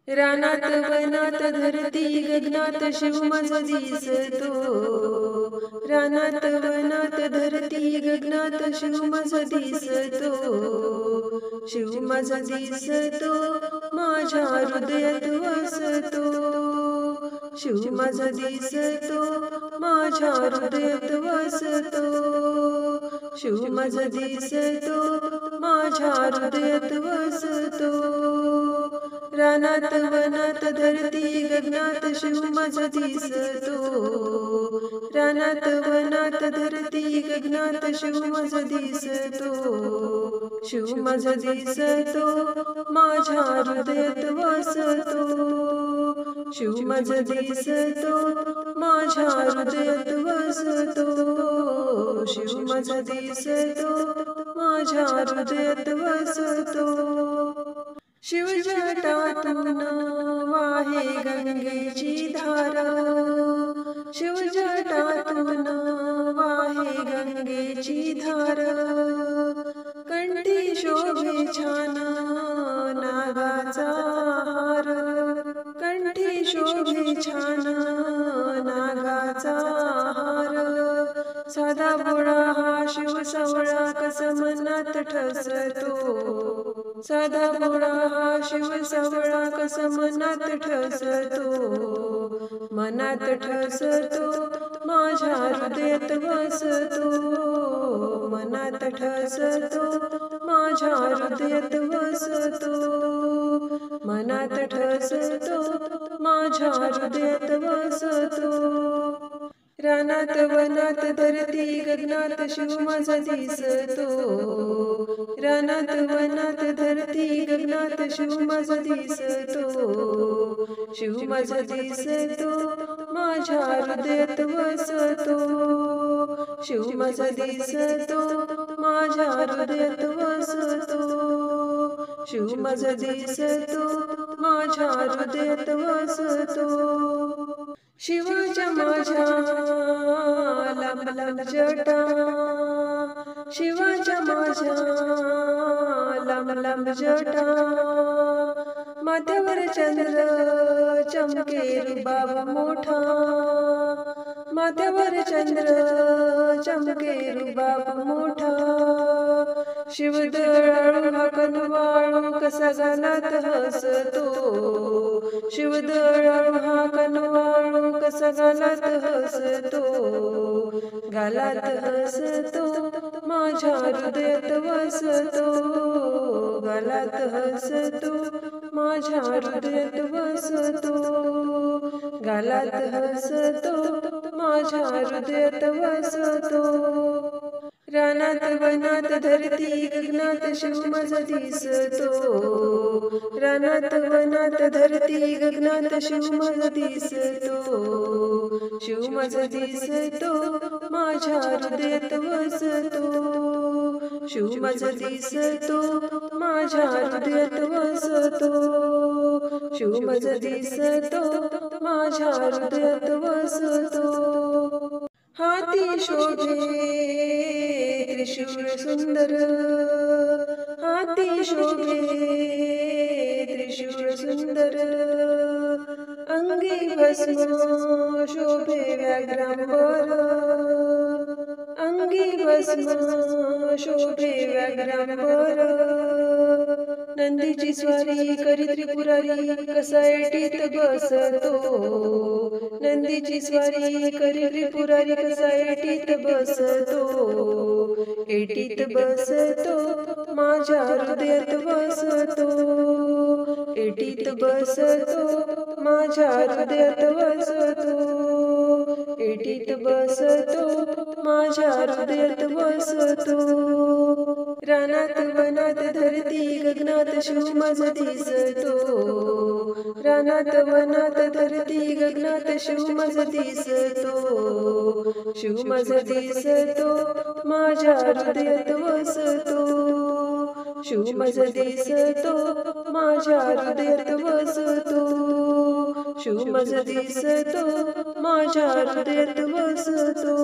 रानात वनात धरती गगनात शिव माझ दिसतो। रानात वनात धरती गगनात शिव माझ दिसतो। शिव माझ दिसतो माझ्या हृदयात वसतो। शिव माझ दिसतो माझ्या हृदयात वसतो। शिव माझ दिसतो माझ्या हृदयात वसतो। रानात वनात धरती गगनात शिव माझ दिसतो। रानात वनात धरती गगनात शिव माझ दिसतो। शिव माझ दिसतो माझ्या हृदयात वसतो। शिव माझ दिसतो माझ्या हृदयात वसतो। शिव माझ दिसतो माझ्या हृदयात वसतो। शिव जटातून वाहे गंगेची धारा। शिव जटातून वाहे गंगेची धारा। कंठी शोभे छान नागाचा हार। कंठी शोभे छान नागाचा हार। साधा भोळा हा शिव सावळा कस मनात ठसतो। साधा भोळा हा शिव सावळा कस मनात ठसतो। मनात ठसतो माझ्या हृदयात वसतो। मनात ठसतो माझ्या हृदयात वसतो। मनात ठसतो माझ्या हृदयात वसतो। रानात वनात धरती गगनात शिव माझ दिसतो। रानात वनात धरती गगनात शिव माझ दिसतो। शिव माझ दिसतो माझ्या हृदयात वसतो। शिव माझ दिसतो माझ्या हृदयात वसतो। शिव माझ दिसतो माझ्या हृदयात वसतो। शिवाच्या माझ्या लांब लांब जटा। शिवाच्या माझ्या लांब लांब जटा। माथ्यावर चंद्र चमके रुबाब मोठा। माथ्यावर चंद्र चमके रुबाब मोठा। शिव दयाळू हा कनवाळू कसा गालात हसतो। शिव दयाळू हा कनवाळू कसा गालात हसतो। गालात हसतो माझ्या हृदयात वसतो। गालात हसतो माझ्या हृदयात वसतो। गालात हसतो माझ्या हृदयात वसतो। रानात वनात धरती गगनात शिव माझ दिसतो। रानात वनात धरती गगनात शिव माझ दिसतो। शिव माझ दिसतो माझ्या हृदयात वसतो। शिव माझ दिसतो माझ्या हृदयात वसतो। शिव माझ दिसतो माझ्या हृदयात वसतो। हाती शोभे त्रिशूळ सुंदर। हाती शोभे त्रिशूळ सुंदर। अंगी भस्म शोभे व्याघ्रांबर। अंगी भस्म शोभे व्याघ्रांबर। नंदीची स्वारी करी त्रिपुरारी कसा एटीत बसतो। नंदीची स्वारी करी त्रिपुरारी कसा एटीत बसतो। एटीत बसतो माझ्या हृदयात वसतो। एटीत बसतो माझ्या हृदयात वसतो। एटीत बसतो माझ्या हृदयात वसतो। रानात वनात धरती गगनात शिव माझ दिसतो। रानात वनात धरती गगनात शिव माझ दिसतो। शिव माझ दिसतो माझ्या हृदयात वसतो। शिव माझ दिसतो माझ्या हृदयात वसतो। शिव माझ दिसतो माझ्या हृदयात वसतो।